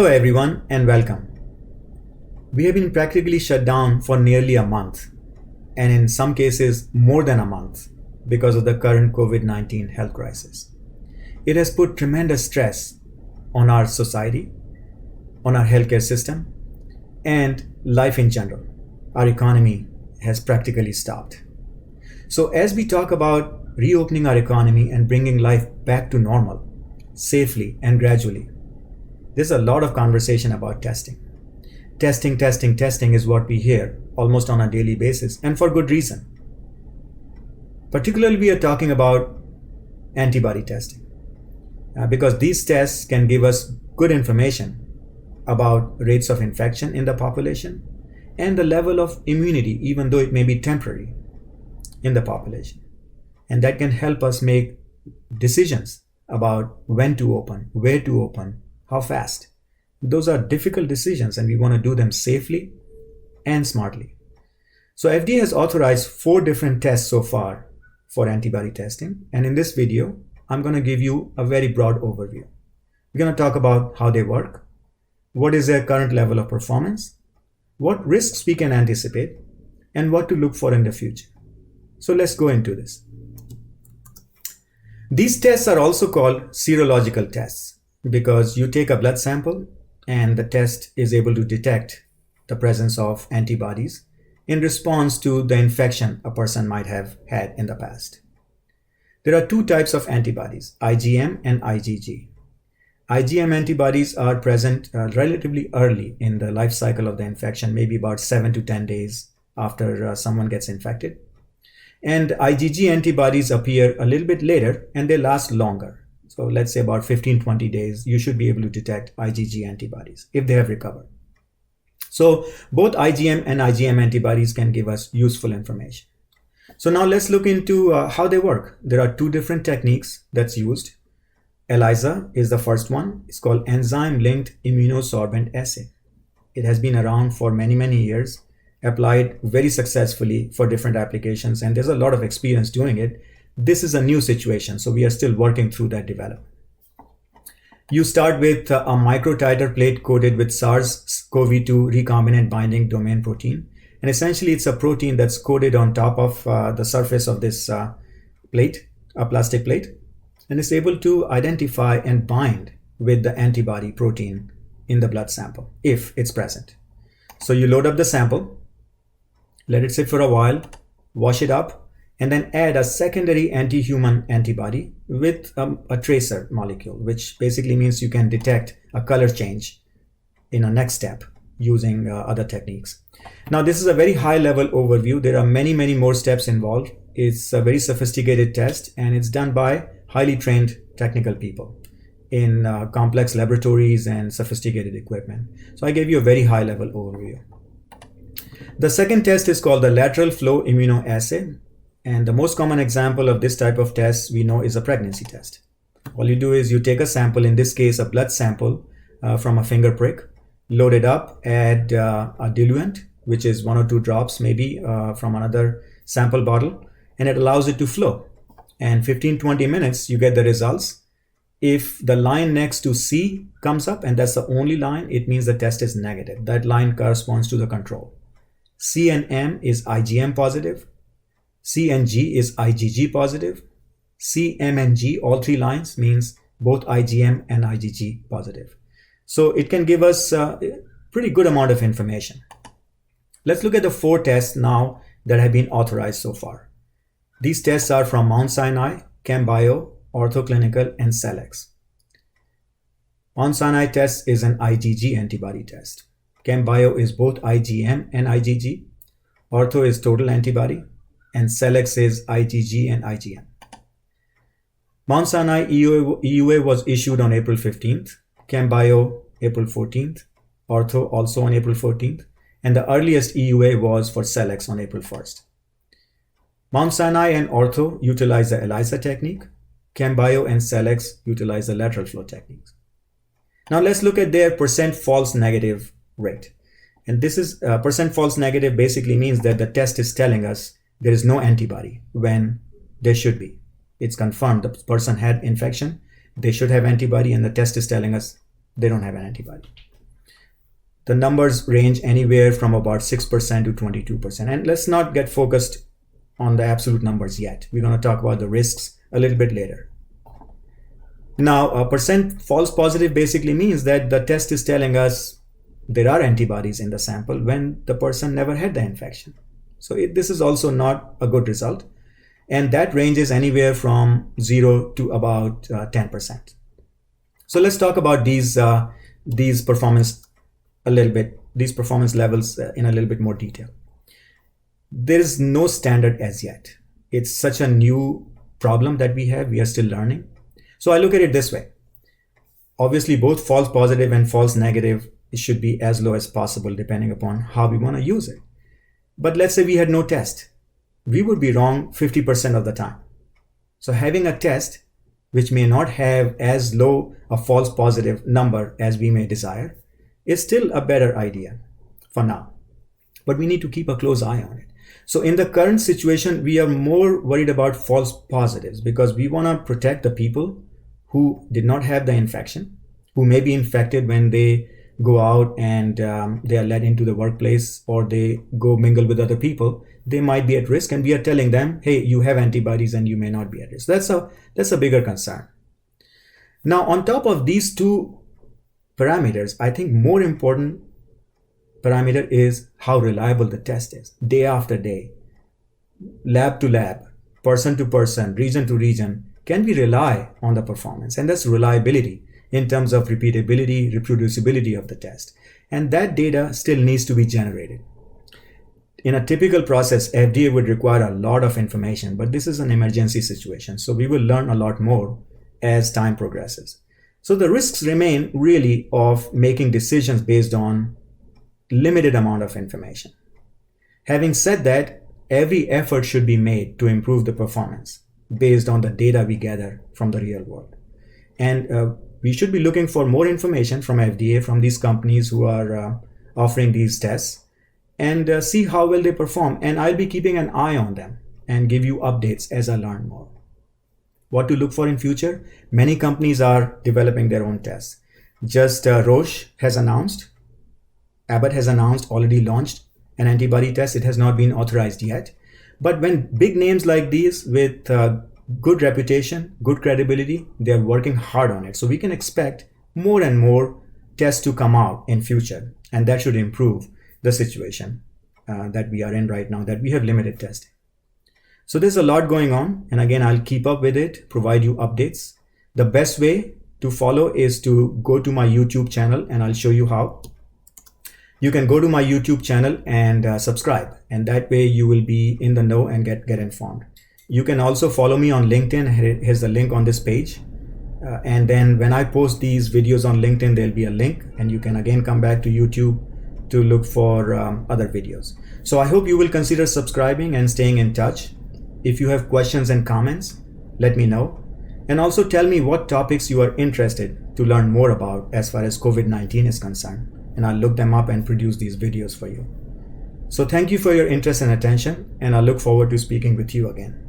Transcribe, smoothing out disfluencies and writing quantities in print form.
Hello everyone and welcome. We have been practically shut down for nearly a month, and in some cases more than a month, because of the current COVID-19 health crisis. It has put tremendous stress on our society, on our healthcare system, and life in general. Our economy has practically stopped. So as we talk about reopening our economy and bringing life back to normal, safely and gradually, there's a lot of conversation about testing. Testing is what we hear almost on a daily basis, and for good reason. Particularly, we are talking about antibody testing because these tests can give us good information about rates of infection in the population and the level of immunity, even though it may be temporary, in the population. And that can help us make decisions about when to open, where to open, how fast. Those are difficult decisions, and we want to do them safely and smartly. So FDA has authorized 4 different tests so far for antibody testing. And in this video, I'm going to give you a very broad overview. We're going to talk about how they work, what is their current level of performance, what risks we can anticipate, and what to look for in the future. So let's go into this. These tests are also called serological tests because you take a blood sample and the test is able to detect the presence of antibodies in response to the infection a person might have had in the past. There are 2 types of antibodies, IgM and IgG. IgM antibodies are present relatively early in the life cycle of the infection, maybe about 7 to 10 days after someone gets infected. And IgG antibodies appear a little bit later and they last longer. So let's say about 15-20 days, you should be able to detect IgG antibodies if they have recovered. So both IgM and IgM antibodies can give us useful information. So now let's look into how they work. There are 2 different techniques that's used. ELISA is the first one. It's called enzyme-linked immunosorbent assay. It has been around for many years, applied very successfully for different applications, and there's a lot of experience doing it. This is a new situation, so we are still working through that development. You start with a microtiter plate coated with SARS-CoV-2 recombinant binding domain protein. And essentially, it's a protein that's coated on top of the surface of this plate, a plastic plate, and is able to identify and bind with the antibody protein in the blood sample, if it's present. So you load up the sample, let it sit for a while, wash it up, and then add a secondary anti-human antibody with a tracer molecule, which basically means you can detect a color change in a next step using other techniques. Now, this is a very high-level overview. There are many more steps involved. It's a very sophisticated test, and it's done by highly trained technical people in complex laboratories and sophisticated equipment. So I gave you a very high-level overview. The second test is called the lateral flow immunoassay. And the most common example of this type of test we know is a pregnancy test. All you do is you take a sample, in this case a blood sample from a finger prick, load it up, add a diluent, which is 1 or 2 drops maybe from another sample bottle, and it allows it to flow. And 15-20 minutes you get the results. If the line next to C comes up and that's the only line, it means the test is negative. That line corresponds to the control. C and M is IgM positive. C and G is IgG positive. C, M, and G, all 3 lines means both IgM and IgG positive. So it can give us a pretty good amount of information. Let's look at the 4 tests now that have been authorized so far. These tests are from Mount Sinai, ChemBio, OrthoClinical, and Cellex. Mount Sinai test is an IgG antibody test. ChemBio is both IgM and IgG. Ortho is total antibody. And Cellex is IgG and IgM. Mount Sinai EUA was issued on April 15th, ChemBio April 14th, Ortho also on April 14th, and the earliest EUA was for Cellex on April 1st. Mount Sinai and Ortho utilize the ELISA technique. ChemBio and Cellex utilize the lateral flow techniques. Now let's look at their percent false negative rate. And this is percent false negative basically means that the test is telling us there is no antibody when there should be. It's confirmed the person had infection, they should have antibody, and the test is telling us they don't have an antibody. the numbers range anywhere from about 6% to 22%. And let's not get focused on the absolute numbers yet. We're going to talk about the risks a little bit later. Now, a percent false positive basically means that the test is telling us there are antibodies in the sample when the person never had the infection. So this is also not a good result. And that ranges anywhere from 0 to about 10%. So let's talk about these performance these performance levels in a little bit more detail. There is no standard as yet. It's such a new problem that we are still learning. So I look at it this way. Obviously, both false positive and false negative should be as low as possible depending upon how we want to use it. But let's say we had no test. We would be wrong 50% of the time. So having a test which may not have as low a false positive number as we may desire is still a better idea for now. But we need to keep a close eye on it. So in the current situation, we are more worried about false positives because we want to protect the people who did not have the infection, who may be infected when they go out and they are led into the workplace or they go mingle with other people. They might be at risk, and we are telling them, hey, you have antibodies and you may not be at risk. That's a bigger concern. Now, on top of these two parameters, I think more important parameter is how reliable the test is. Day after day, lab to lab, person to person, region to region, can we rely on the performance? And that's reliability in terms of repeatability, reproducibility of the test. And that data still needs to be generated. In a typical process, FDA would require a lot of information, but this is an emergency situation. So we will learn a lot more as time progresses. So the risks remain really of making decisions based on limited amount of information. Having said that, every effort should be made to improve the performance based on the data we gather from the real world. And we should be looking for more information from FDA, from these companies who are offering these tests, and see how well they perform. And I'll be keeping an eye on them and give you updates as I learn more. What to look for in future? Many companies are developing their own tests. Just Roche has announced, Abbott has announced, already launched an antibody test. It has not been authorized yet. But when big names like these with good reputation, good credibility, they're working hard on it. So we can expect more and more tests to come out in future. And that should improve the situation that we are in right now, that we have limited testing. So there's a lot going on. And again, I'll keep up with it, provide you updates. The best way to follow is to go to my YouTube channel, and I'll show you how. You can go to my YouTube channel and subscribe. And that way you will be in the know and get informed. You can also follow me on LinkedIn. Here's the link on this page. And then when I post these videos on LinkedIn, there'll be a link, and you can again come back to YouTube to look for other videos. So I hope you will consider subscribing and staying in touch. If you have questions and comments, let me know. And also tell me what topics you are interested to learn more about as far as COVID-19 is concerned. And I'll look them up and produce these videos for you. So thank you for your interest and attention, and I look forward to speaking with you again.